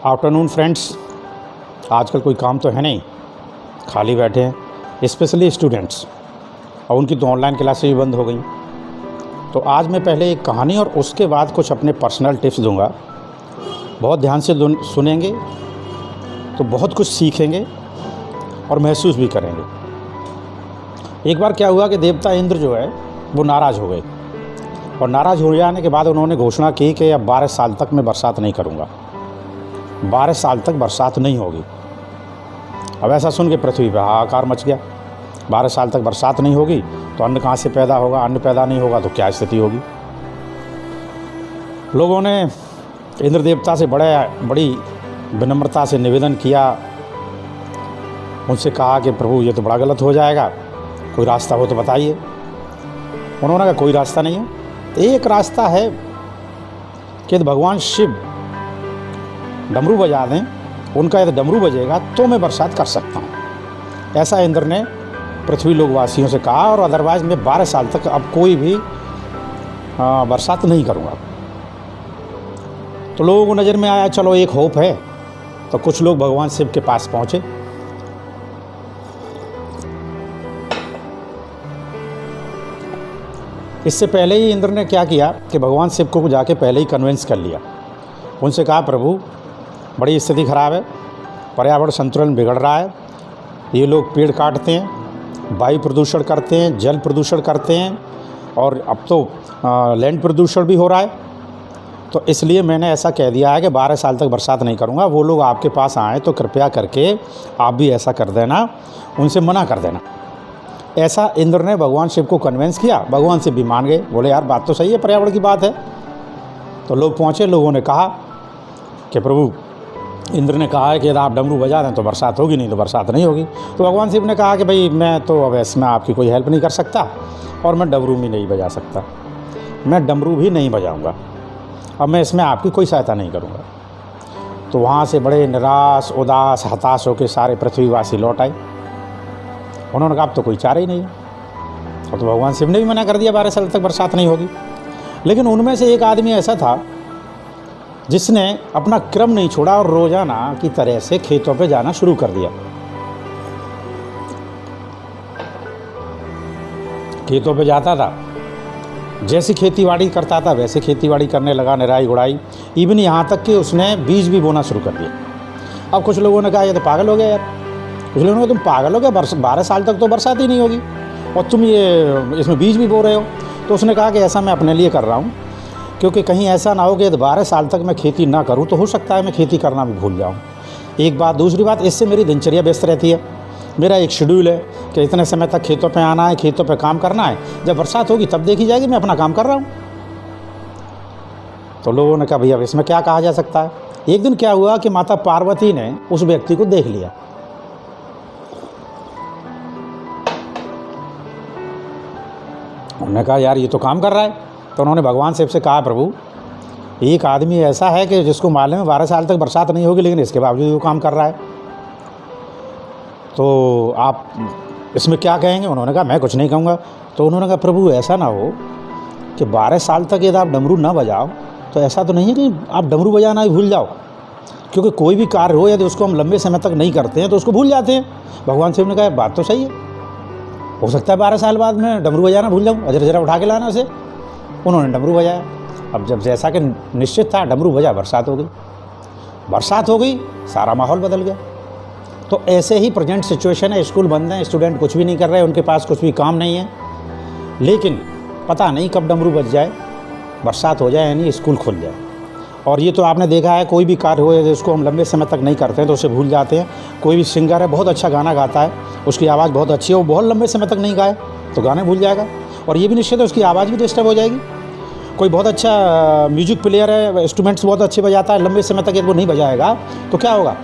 Afternoon friends, आजकल कोई काम तो है नहीं, खाली बैठे हैं, स्पेशली स्टूडेंट्स। और उनकी तो ऑनलाइन क्लासेस भी बंद हो गई। तो आज मैं पहले एक कहानी और उसके बाद कुछ अपने पर्सनल टिप्स दूंगा। बहुत ध्यान से सुनेंगे तो बहुत कुछ सीखेंगे और महसूस भी करेंगे। एक बार क्या हुआ कि देवता इंद्र जो है वो नाराज़ हो गए, और नाराज़ हो जाने के बाद उन्होंने घोषणा की कि अब 12 साल तक मैं बरसात नहीं करूँगा, 12 साल तक बरसात नहीं होगी। अब ऐसा सुन के पृथ्वी पर हाहाकार मच गया। 12 साल तक बरसात नहीं होगी तो अन्न कहाँ से पैदा होगा, अन्न पैदा नहीं होगा तो क्या स्थिति होगी। लोगों ने इंद्र देवता से बड़ी विनम्रता से निवेदन किया, उनसे कहा कि प्रभु ये तो बड़ा गलत हो जाएगा, कोई रास्ता हो तो बताइए। उन्होंने कहा कोई रास्ता नहीं है। एक रास्ता है कि भगवान शिव डमरू बजा दें, उनका यदि डमरू बजेगा तो मैं बरसात कर सकता हूँ। ऐसा इंद्र ने पृथ्वी लोकवासियों से कहा, और अदरवाइज़ मैं 12 साल तक अब कोई भी बरसात नहीं करूँगा। तो लोगों को नज़र में आया चलो एक होप है, तो कुछ लोग भगवान शिव के पास पहुँचे। इससे पहले ही इंद्र ने क्या किया कि भगवान शिव को जाके पहले ही कन्विंस कर लिया। उनसे कहा प्रभु बड़ी स्थिति ख़राब है, पर्यावरण संतुलन बिगड़ रहा है, ये लोग पेड़ काटते हैं, वायु प्रदूषण करते हैं, जल प्रदूषण करते हैं, और अब तो लैंड प्रदूषण भी हो रहा है। तो इसलिए मैंने ऐसा कह दिया है कि 12 साल तक बरसात नहीं करूँगा। वो लोग आपके पास आएँ तो कृपया करके आप भी ऐसा कर देना, उनसे मना कर देना। ऐसा इंद्र ने भगवान शिव को कन्विंस किया। भगवान शिव भी मान गए, बोले यार बात तो सही है, पर्यावरण की बात है। तो लोग पहुँचे, लोगों ने कहा कि प्रभु इंद्र ने कहा है कि यदि आप डमरू बजा दें तो बरसात होगी, नहीं तो बरसात नहीं होगी। तो भगवान शिव ने कहा कि भाई मैं तो अब इसमें आपकी कोई हेल्प नहीं कर सकता, और मैं डमरू भी नहीं बजा सकता, मैं डमरू भी नहीं बजाऊंगा, अब मैं इसमें आपकी कोई सहायता नहीं करूंगा। तो वहाँ से बड़े निराश, उदास, हताश होकर सारे पृथ्वीवासी लौट आए। उन्होंने कहा अब तो कोई चारा ही नहीं है। और तो भगवान शिव ने भी मना कर दिया 12 साल तक बरसात नहीं होगी। लेकिन उनमें से एक आदमी ऐसा था जिसने अपना क्रम नहीं छोड़ा और रोजाना की तरह से खेतों पे जाना शुरू कर दिया। खेतों पे जाता था, जैसी खेतीबाड़ी करता था वैसे खेतीबाड़ी करने लगा, निराई गुड़ाई, इवन यहाँ तक कि उसने बीज भी बोना शुरू कर दिया। अब कुछ लोगों ने कहा ये तो पागल हो गया यार, कुछ लोगों ने कहा तुम पागल हो गया, 12 साल तक तो बरसात ही नहीं होगी और तुम ये इसमें बीज भी बो रहे हो। तो उसने कहा कि ऐसा मैं अपने लिए कर रहा हूँ, क्योंकि कहीं ऐसा ना हो कि 12 साल तक मैं खेती ना करूं तो हो सकता है मैं खेती करना भी भूल जाऊं। एक बात, दूसरी बात, इससे मेरी दिनचर्या व्यस्त रहती है। मेरा एक शेड्यूल है कि इतने समय तक खेतों पे आना है, खेतों पे काम करना है, जब बरसात होगी तब देखी जाएगी, मैं अपना काम कर रहा हूँ। तो लोगों ने कहा भैया अब इसमें क्या कहा जा सकता है। एक दिन क्या हुआ कि माता पार्वती ने उस व्यक्ति को देख लिया। उन्होंने कहा यार ये तो काम कर रहा है। तो उन्होंने भगवान शिव से कहा प्रभु एक आदमी ऐसा है कि जिसको मालूम है 12 साल तक बरसात नहीं होगी, लेकिन इसके बावजूद वो काम कर रहा है, तो आप इसमें क्या कहेंगे। उन्होंने कहा मैं कुछ नहीं कहूँगा। तो उन्होंने कहा प्रभु ऐसा ना हो कि 12 साल तक यदि आप डमरू ना बजाओ तो ऐसा तो नहीं है कि आप डमरू बजाना ही भूल जाओ, क्योंकि कोई भी कार्य हो यदि उसको हम लंबे समय तक नहीं करते हैं तो उसको भूल जाते हैं। भगवान शिव ने कहा बात तो सही है, हो सकता है 12 साल बाद मैं डमरू बजाना भूल जाऊँ, अजर जरा उठा के लाना उसे। उन्होंने डमरू बजाया। अब जब जैसा कि निश्चित था डमरू बजा, बरसात हो गई। बरसात हो गई, सारा माहौल बदल गया। तो ऐसे ही प्रेजेंट सिचुएशन है, स्कूल बंद हैं, स्टूडेंट कुछ भी नहीं कर रहे, उनके पास कुछ भी काम नहीं है, लेकिन पता नहीं कब डमरू बज जाए, बरसात हो जाए, यानी स्कूल खुल जाए। और ये तो आपने देखा है कोई भी कार्य हो जिसको हम लंबे समय तक नहीं करते हैं तो उसे भूल जाते हैं। कोई भी सिंगर है, बहुत अच्छा गाना गाता है, उसकी आवाज़ बहुत अच्छी है, वो बहुत लंबे समय तक नहीं गाए तो गाने भूल जाएगा, और ये भी निश्चित है उसकी आवाज़ भी डिस्टर्ब हो जाएगी। कोई बहुत अच्छा म्यूजिक प्लेयर है, इंस्ट्रूमेंट्स बहुत अच्छे बजाता है, लंबे समय तक यदि वो नहीं बजाएगा तो क्या होगा,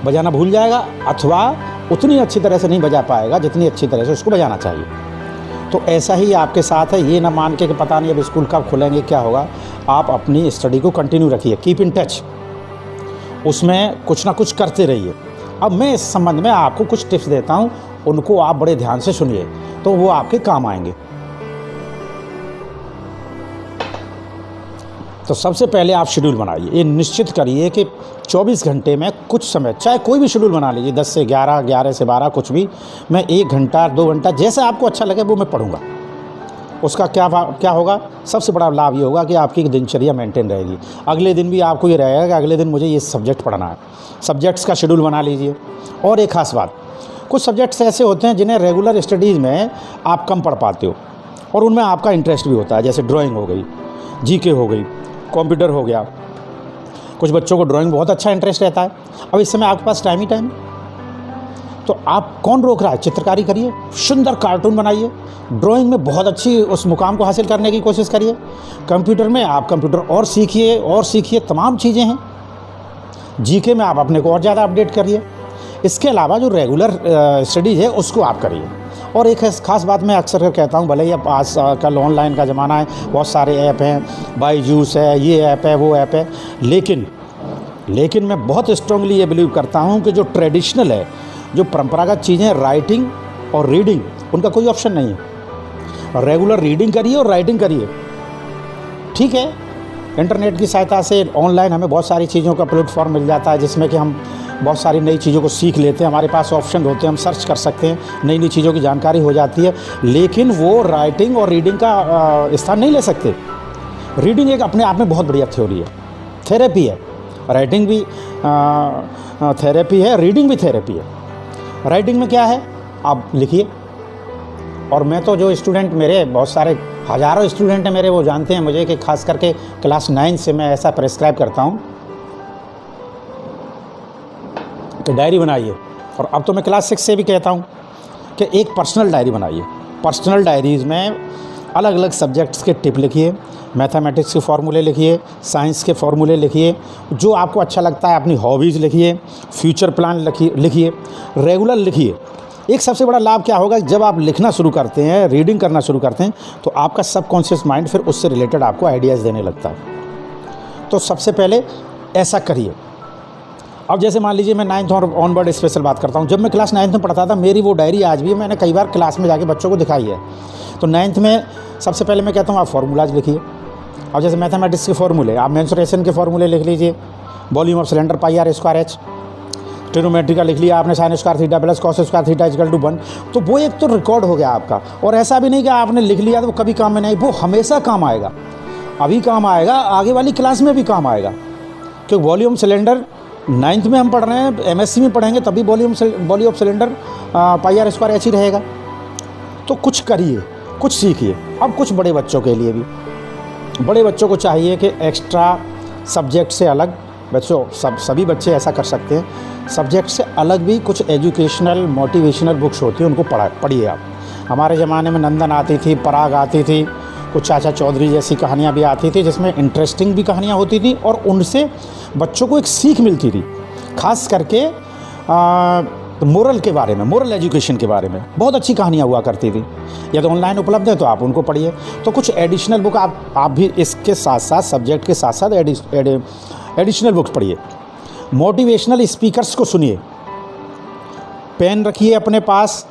बजाना भूल जाएगा, अथवा उतनी अच्छी तरह से नहीं बजा पाएगा जितनी अच्छी तरह से उसको बजाना चाहिए। तो ऐसा ही आपके साथ है। ये ना मान के कि पता नहीं अब स्कूल कब खुलेंगे, क्या होगा। आप अपनी स्टडी को कंटिन्यू रखिए, कीप इन टच, उसमें कुछ ना कुछ करते रहिए। अब मैं इस संबंध में आपको कुछ टिप्स देता हूँ, उनको आप बड़े ध्यान से सुनिए तो वो आपके काम आएंगे। तो सबसे पहले आप शेड्यूल बनाइए, ये निश्चित करिए कि 24 घंटे में कुछ समय, चाहे कोई भी शेड्यूल बना लीजिए, 10 से 11, 11 से 12, कुछ भी, मैं 1 घंटा 2 घंटा जैसे आपको अच्छा लगे वो मैं पढ़ूँगा। उसका क्या होगा, सबसे बड़ा लाभ ये होगा कि आपकी दिनचर्या मेंटेन रहेगी। अगले दिन भी आपको ये रहेगा कि अगले दिन मुझे ये सब्जेक्ट पढ़ना है, सब्जेक्ट्स का शेड्यूल बना लीजिए। और एक ख़ास बात, कुछ सब्जेक्ट्स ऐसे होते हैं जिन्हें रेगुलर स्टडीज़ में आप कम पढ़ पाते हो और उनमें आपका इंटरेस्ट भी होता है, जैसे ड्राइंग हो गई, जीके हो गई, कंप्यूटर हो गया। कुछ बच्चों को ड्राइंग बहुत अच्छा इंटरेस्ट रहता है। अब इस समय आपके पास टाइम ही टाइम है, तो आप कौन रोक रहा है, चित्रकारी करिए, सुंदर कार्टून बनाइए, ड्राइंग में बहुत अच्छी उस मुकाम को हासिल करने की कोशिश करिए। कंप्यूटर में आप कंप्यूटर और सीखिए, तमाम चीज़ें हैं। जीके में आप अपने को और ज़्यादा अपडेट करिए। इसके अलावा जो रेगुलर स्टडीज़ है उसको आप करिए। और एक ख़ास बात मैं अक्सर कहता हूँ, भले ही अब आज कल ऑनलाइन का ज़माना है, बहुत सारे ऐप हैं, बायजूस है, ये ऐप है, वो ऐप है, लेकिन मैं बहुत स्ट्रांगली ये बिलीव करता हूँ कि जो ट्रेडिशनल है, जो परंपरागत चीज़ें, राइटिंग और रीडिंग, उनका कोई ऑप्शन नहीं है। रेगुलर रीडिंग करिए और राइटिंग करिए। ठीक है, इंटरनेट की सहायता से ऑनलाइन हमें बहुत सारी चीज़ों का प्लेटफॉर्म मिल जाता है जिसमें कि हम बहुत सारी नई चीज़ों को सीख लेते हैं। हमारे पास ऑप्शन होते हैं, हम सर्च कर सकते हैं, नई नई चीज़ों की जानकारी हो जाती है। लेकिन वो राइटिंग और रीडिंग का स्थान नहीं ले सकते। रीडिंग एक अपने आप में बहुत बढ़िया थ्योरी है, थेरेपी है। राइटिंग भी थेरेपी है, रीडिंग भी थेरेपी है। राइटिंग में क्या है, आप लिखिए। और मैं तो जो स्टूडेंट, मेरे बहुत सारे हज़ारों स्टूडेंट हैं मेरे, वो जानते हैं मुझे कि खास करके क्लास 9 से मैं ऐसा प्रेस्क्राइब करता हूँ कि डायरी बनाइए। और अब तो मैं क्लास 6 से भी कहता हूँ कि एक पर्सनल डायरी बनाइए। पर्सनल डायरीज़ में अलग अलग सब्जेक्ट्स के टिप लिखिए, मैथमेटिक्स के फार्मूले लिखिए, साइंस के फार्मूले लिखिए, जो आपको अच्छा लगता है, अपनी हॉबीज़ लिखिए, फ्यूचर प्लान लिखिए, रेगुलर लिखिए। एक सबसे बड़ा लाभ क्या होगा, जब आप लिखना शुरू करते हैं, रीडिंग करना शुरू करते हैं, तो आपका सबकॉन्शियस माइंड फिर उससे रिलेटेड आपको आइडियाज़ देने लगता है। तो सबसे पहले ऐसा करिए। अब जैसे मान लीजिए मैं 9th और ऑनवर्ड स्पेशल बात करता हूँ, जब मैं क्लास 9th में पढ़ता था, मेरी वो डायरी आज भी मैंने कई बार क्लास में जाके बच्चों को दिखाई है। तो 9th में सबसे पहले मैं कहता हूँ आप फार्मूलाज लिखिए। अब जैसे मैथमेटिक्स के फार्मूले, आप मेंसुरेशन के फार्मूले लिख लीजिए, volume of cylinder πr²h, trigonometry का लिख लिया आपने, sin² theta plus cos² theta = 1। तो वो एक तो रिकॉर्ड हो गया आपका। और ऐसा भी नहीं कि आपने लिख लिया तो वो कभी काम में नहीं, वो हमेशा काम आएगा। अभी काम आएगा, आगे वाली क्लास में भी काम आएगा। क्योंकि वॉल्यूम सिलेंडर 9th में हम पढ़ रहे हैं, MSc में पढ़ेंगे तभी वॉल्यूम ऑफ सिलेंडर πr² ही रहेगा। तो कुछ करिए, कुछ सीखिए। अब कुछ बड़े बच्चों के लिए भी, बड़े बच्चों को चाहिए कि एक्स्ट्रा सब्जेक्ट से अलग, बच्चों सभी बच्चे ऐसा कर सकते हैं, सब्जेक्ट से अलग भी कुछ एजुकेशनल मोटिवेशनल बुक्स होती हैं, उनको पढ़िए आप। हमारे ज़माने में नंदन आती थी, पराग आती थी, कुछ चाचा चौधरी जैसी कहानियाँ भी आती थी, जिसमें इंटरेस्टिंग भी कहानियाँ होती थी और उनसे बच्चों को एक सीख मिलती थी। खास करके मोरल के बारे में, मोरल एजुकेशन के बारे में बहुत अच्छी कहानियाँ हुआ करती थी। या तो ऑनलाइन उपलब्ध है तो आप उनको पढ़िए। तो कुछ एडिशनल बुक आप भी इसके साथ साथ, सब्जेक्ट के साथ साथ एडिशनल बुक्स पढ़िए। मोटिवेशनल स्पीकर्स को सुनिए, पेन रखिए अपने पास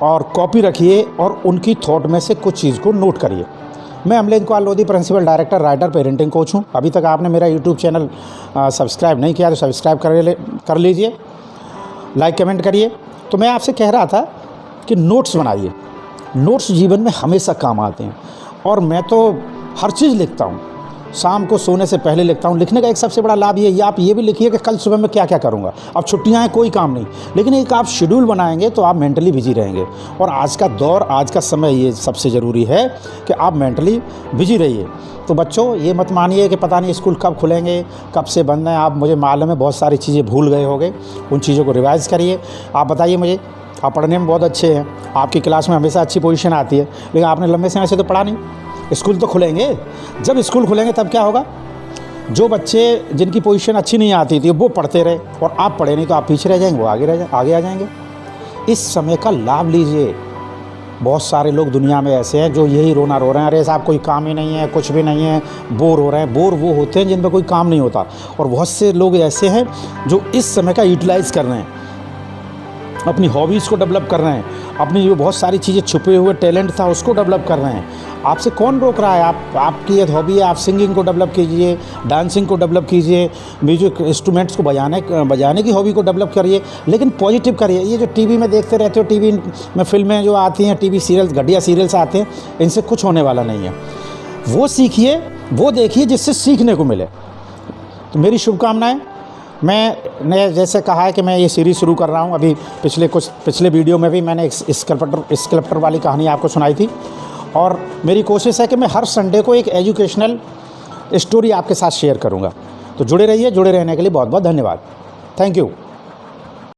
और कॉपी रखिए और उनकी थॉट में से कुछ चीज़ को नोट करिए। मैं Amlesh Kumar Lodhi, principal director, writer, parenting coach हूँ। अभी तक आपने मेरा यूट्यूब चैनल सब्सक्राइब नहीं किया तो सब्सक्राइब कर लीजिए, लाइक कमेंट करिए। तो मैं आपसे कह रहा था कि नोट्स बनाइए। नोट्स जीवन में हमेशा काम आते हैं। और मैं तो हर चीज़ लिखता हूँ, शाम को सोने से पहले लिखता हूँ। लिखने का एक सबसे बड़ा लाभ ये है, आप ये भी लिखिए कि कल सुबह मैं क्या क्या करूँगा। अब छुट्टियाँ हैं, कोई काम नहीं, लेकिन एक आप शेड्यूल बनाएंगे तो आप मेंटली बिजी रहेंगे। और आज का दौर, आज का समय ये सबसे ज़रूरी है कि आप मेंटली बिजी रहिए। तो बच्चों, ये मत मानिए कि पता नहीं स्कूल कब खुलेंगे, कब से बंद हैं। आप, मुझे मालूम है बहुत सारी चीज़ें भूल गए होंगे, उन चीज़ों को रिवाइज़ करिए। आप बताइए मुझे, आप पढ़ने में बहुत अच्छे हैं, आपकी क्लास में हमेशा अच्छी पोजीशन आती है, लेकिन आपने लंबे समय से तो पढ़ा नहीं। स्कूल तो खुलेंगे, जब स्कूल खुलेंगे तब क्या होगा, जो बच्चे जिनकी पोजीशन अच्छी नहीं आती थी वो पढ़ते रहे और आप पढ़े नहीं तो आप पीछे रह जाएंगे, वो आगे आ जाएंगे। इस समय का लाभ लीजिए। बहुत सारे लोग दुनिया में ऐसे हैं जो यही रोना रो रहे हैं, अरे साहब कोई काम ही नहीं है, कुछ भी नहीं है, बोर हो रहे हैं। बोर वो होते हैं जिन पर कोई काम नहीं होता। और बहुत से लोग ऐसे हैं जो इस समय का यूटिलाइज़ कर रहे हैं। अपनी हॉबीज़ को डेवलप कर रहे हैं, अपनी जो बहुत सारी चीज़ें छुपे हुए टैलेंट था उसको डेवलप कर रहे हैं। आपसे कौन रोक रहा है? आपकी ये हॉबी है, आप सिंगिंग को डेवलप कीजिए, डांसिंग को डेवलप कीजिए, म्यूजिक इंस्ट्रूमेंट्स को बजाने की हॉबी को डेवलप करिए, लेकिन पॉजिटिव करिए। ये जो टीवी में देखते रहते हो, टीवी में फिल्में जो आती हैं, टीवी सीरियल्स, घटिया सीरियल्स आते हैं, इनसे कुछ होने वाला नहीं है। वो सीखिए, वो देखिए जिससे सीखने को मिले। तो मेरी शुभकामनाएँ। मैंने जैसे कहा है कि मैं ये सीरीज़ शुरू कर रहा हूँ, अभी पिछले वीडियो में भी मैंने एक स्कल्प्टर वाली कहानी आपको सुनाई थी, और मेरी कोशिश है कि मैं हर संडे को एक एजुकेशनल स्टोरी आपके साथ शेयर करूँगा। तो जुड़े रहिए, जुड़े रहने के लिए बहुत बहुत धन्यवाद। Thank you.